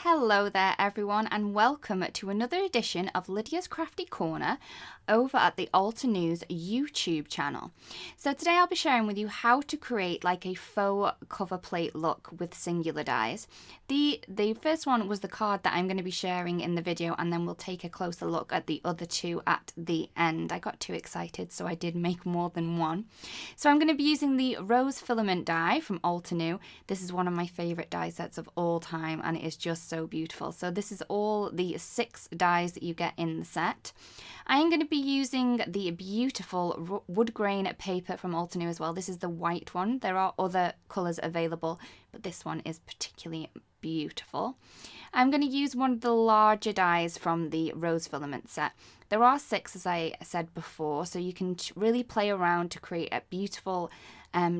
Hello there everyone and welcome to another edition of Lydia's Crafty Corner over at the Alter News YouTube channel. So today I'll be sharing with you how to create like a faux cover plate look with singular dies. The first one was the card that I'm going to be sharing in the video, and then we'll take a closer look at the other two at the end. I got too excited, so I did make more than one. So I'm going to be using the rose filament die from Alter New. This is one of my favourite die sets of all time and it is just so beautiful. So this is all the 6 dies that you get in the set. I am going to be using the beautiful wood grain paper from Alter New as well. This is the white one. There are other colours available, but this one is particularly beautiful. I'm going to use one of the larger dies from the rose filament set. There are 6, as I said before, so you can really play around to create a beautiful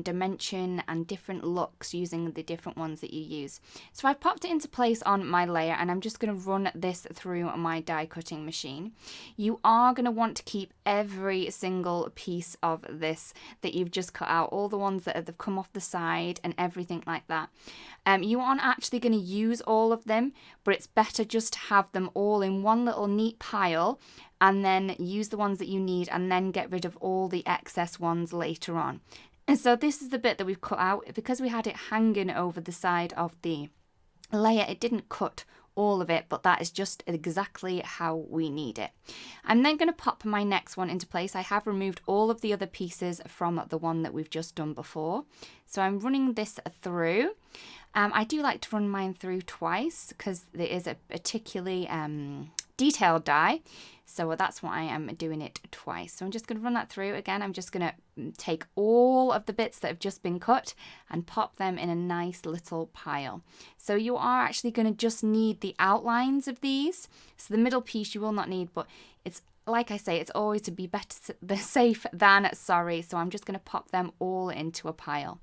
dimension and different looks using the different ones that you use. So I've popped it into place on my layer and I'm just going to run this through my die cutting machine. You are going to want to keep every single piece of this that you've just cut out, all the ones that have come off the side and everything like that. You aren't actually going to use all of them, but it's better just to have them all in one little neat pile and then use the ones that you need and then get rid of all the excess ones later on. And so this is the bit that we've cut out. Because we had it hanging over the side of the layer, it didn't cut all of it, but that is just exactly how we need it. I'm then going to pop my next one into place. I have removed all of the other pieces from the one that we've just done before. So I'm running this through. I do like to run mine through twice because there is a particularly detailed die. So that's why I am doing it twice. So I'm just going to run that through. Again, I'm just going to take all of the bits that have just been cut and pop them in a nice little pile. So you are actually going to just need the outlines of these. So the middle piece you will not need, but it's like I say, it's always to be better safe than sorry. So I'm just going to pop them all into a pile.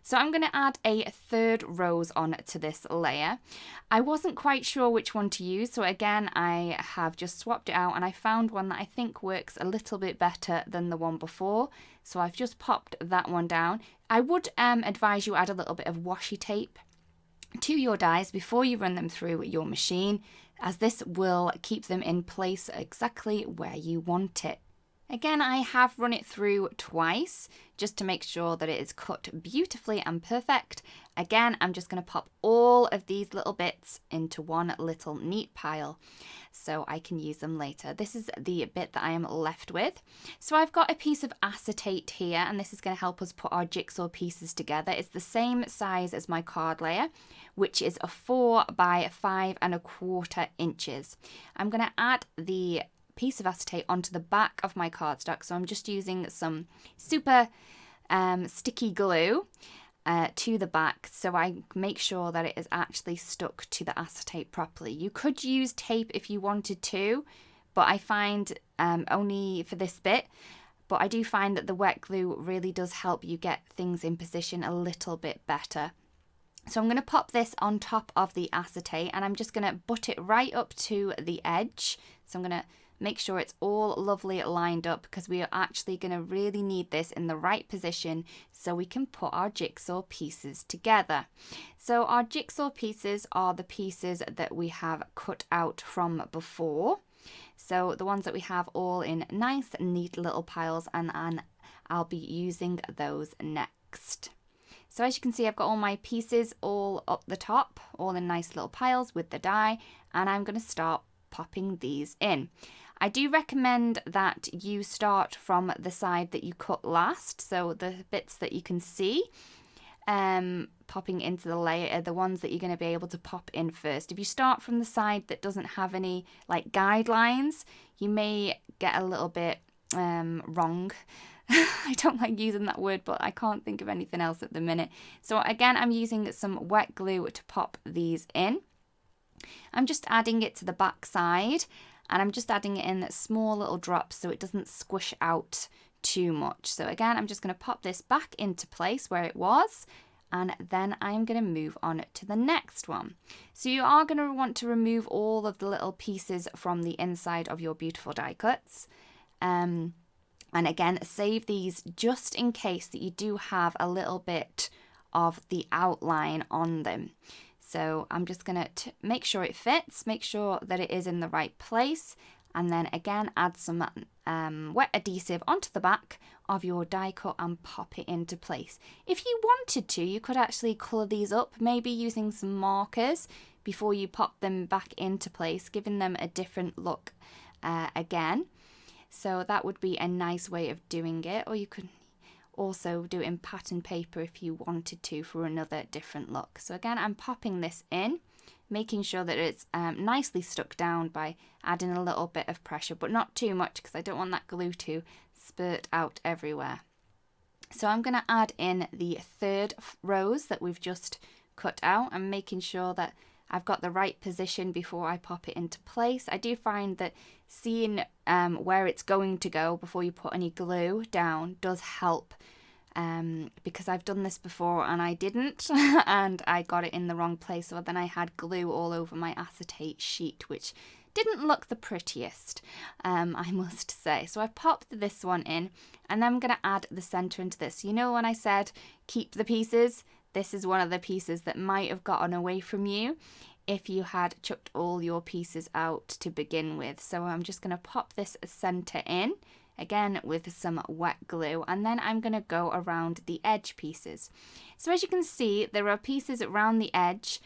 So I'm going to add a third rose on to this layer. I wasn't quite sure which one to use, so again I have just swapped it out and I found one that I think works a little bit better than the one before. So I've just popped that one down. I would advise you add a little bit of washi tape to your dies before you run them through your machine, as this will keep them in place exactly where you want it. Again, I have run it through twice just to make sure that it is cut beautifully and perfect. Again, I'm just going to pop all of these little bits into one little neat pile so I can use them later. This is the bit that I am left with. So I've got a piece of acetate here, and this is going to help us put our jigsaw pieces together. It's the same size as my card layer, which is a 4 by 5¼ inches. I'm going to add the piece of acetate onto the back of my cardstock. So I'm just using some super sticky glue to the back so I make sure that it is actually stuck to the acetate properly. You could use tape if you wanted to, but I find only for this bit, but I do find that the wet glue really does help you get things in position a little bit better. So I'm going to pop this on top of the acetate and I'm just going to butt it right up to the edge. So I'm going to make sure it's all lovely lined up because we are actually going to really need this in the right position so we can put our jigsaw pieces together. So our jigsaw pieces are the pieces that we have cut out from before. So the ones that we have all in nice neat little piles, and I'll be using those next. So as you can see, I've got all my pieces all up the top, all in nice little piles with the die, and I'm going to start popping these in. I do recommend that you start from the side that you cut last, so the bits that you can see popping into the layer are the ones that you're going to be able to pop in first. If you start from the side that doesn't have any like guidelines, you may get a little bit wrong. I don't like using that word, but I can't think of anything else at the minute. So again, I'm using some wet glue to pop these in. I'm just adding it to the back side, and I'm just adding it in small little drops so it doesn't squish out too much. So again, I'm just going to pop this back into place where it was, and then I'm going to move on to the next one. So you are going to want to remove all of the little pieces from the inside of your beautiful die cuts. And again, save these just in case that you do have a little bit of the outline on them. So I'm just going to make sure it fits, make sure that it is in the right place, and then again add some wet adhesive onto the back of your die cut and pop it into place. If you wanted to, you could actually colour these up, maybe using some markers before you pop them back into place, giving them a different look again. So that would be a nice way of doing it, or you could also do it in pattern paper if you wanted to for another different look. So again, I'm popping this in, making sure that it's nicely stuck down by adding a little bit of pressure, but not too much because I don't want that glue to spurt out everywhere. So I'm going to add in the third rose that we've just cut out and making sure that I've got the right position before I pop it into place. I do find that seeing where it's going to go before you put any glue down does help, because I've done this before and I didn't and I got it in the wrong place, so then I had glue all over my acetate sheet, which didn't look the prettiest, I must say. So I popped this one in, and then I'm going to add the centre into this. You know when I said keep the pieces? This is one of the pieces that might have gotten away from you if you had chucked all your pieces out to begin with. So I'm just going to pop this centre in, again with some wet glue, and then I'm going to go around the edge pieces. So as you can see, there are pieces around the edge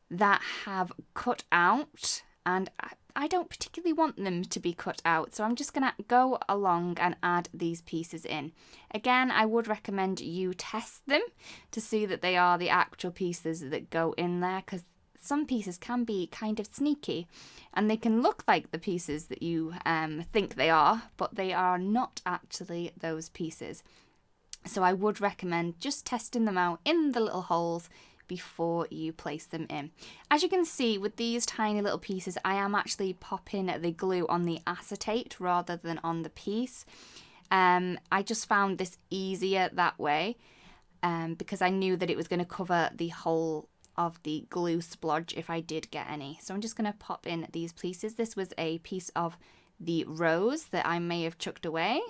that have cut out, and I don't particularly want them to be cut out, so I'm just going to go along and add these pieces in. Again, I would recommend you test them to see that they are the actual pieces that go in there, because some pieces can be kind of sneaky and they can look like the pieces that you think they are, but they are not actually those pieces. So I would recommend just testing them out in the little holes before you place them in. As you can see with these tiny little pieces, I am actually popping the glue on the acetate rather than on the piece. I just found this easier that way because I knew that it was going to cover the whole of the glue splodge if I did get any. So I'm just going to pop in these pieces. This was a piece of the rose that I may have chucked away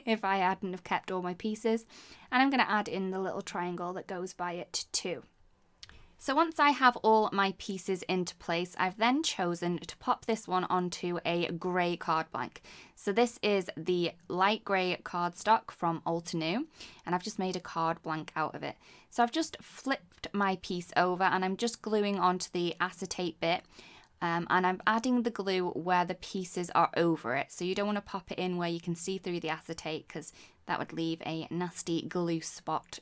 if I hadn't have kept all my pieces, and I'm going to add in the little triangle that goes by it too. So once I have all my pieces into place, I've then chosen to pop this one onto a grey card blank. So this is the light grey cardstock from Altenew, and I've just made a card blank out of it. So I've just flipped my piece over and I'm just gluing onto the acetate bit, and I'm adding the glue where the pieces are over it. So you don't want to pop it in where you can see through the acetate, because that would leave a nasty glue spot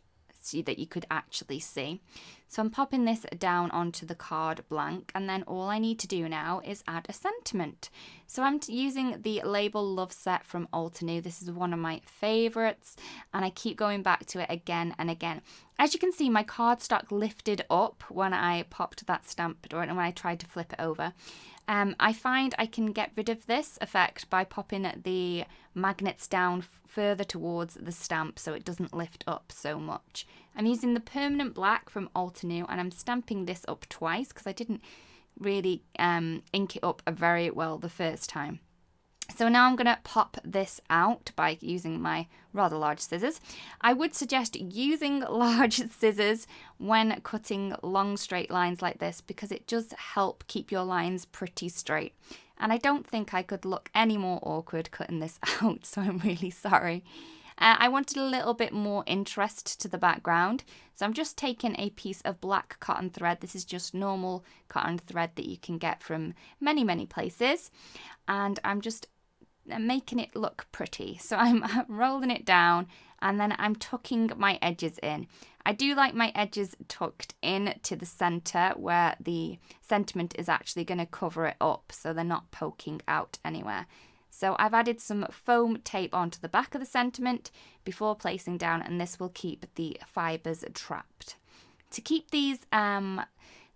that you could actually see. So I'm popping this down onto the card blank, and then all I need to do now is add a sentiment. So I'm using the Label Love set from Altenew. This is one of my favourites and I keep going back to it again and again. As you can see, my cardstock lifted up when I popped that stamp, or when I tried to flip it over. I find I can get rid of this effect by popping the magnets down further towards the stamp so it doesn't lift up so much. I'm using the permanent black from Altenew and I'm stamping this up twice because I didn't really ink it up very well the first time. So now I'm going to pop this out by using my rather large scissors. I would suggest using large scissors when cutting long straight lines like this, because it does help keep your lines pretty straight. And I don't think I could look any more awkward cutting this out, so I'm really sorry. I wanted a little bit more interest to the background, so I'm just taking a piece of black cotton thread. This is just normal cotton thread that you can get from many places, and I'm just making it look pretty. So I'm rolling it down and then I'm tucking my edges in. I do like my edges tucked in to the center where the sentiment is actually going to cover it up so they're not poking out anywhere. So I've added some foam tape onto the back of the sentiment before placing down, and this will keep the fibers trapped. To keep these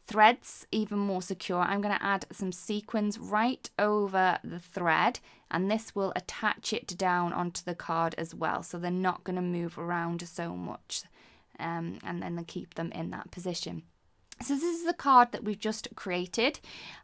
threads even more secure, I'm going to add some sequins right over the thread, and this will attach it down onto the card as well, so they're not going to move around so much, and then they'll keep them in that position. So this is the card that we've just created.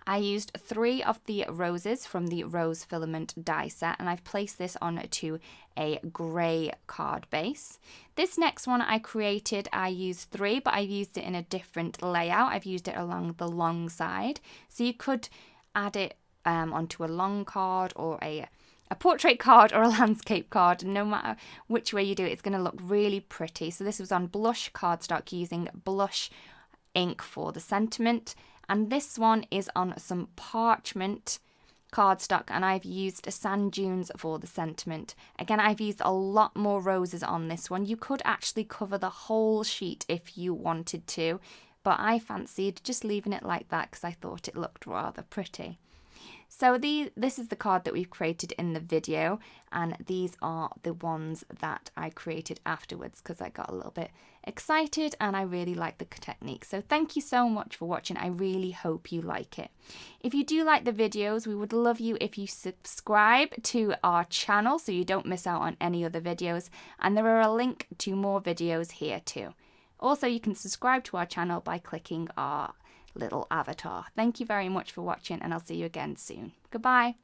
I used 3 of the roses from the rose filament die set, and I've placed this onto a grey card base. This next one I created, I used 3, but I've used it in a different layout. I've used it along the long side. So you could add it onto a long card or a portrait card or a landscape card. No matter which way you do it, it's going to look really pretty. So this was on blush cardstock using blush ink for the sentiment, and this one is on some parchment cardstock, and I've used sand dunes for the sentiment. Again, I've used a lot more roses on this one. You could actually cover the whole sheet if you wanted to, but I fancied just leaving it like that because I thought it looked rather pretty. So this is the card that we've created in the video, and these are the ones that I created afterwards because I got a little bit excited and I really like the technique. So thank you so much for watching. I really hope you like it. If you do like the videos, we would love you if you subscribe to our channel so you don't miss out on any other videos, and there are a link to more videos here too. Also, you can subscribe to our channel by clicking our little avatar. Thank you very much for watching, and I'll see you again soon. Goodbye.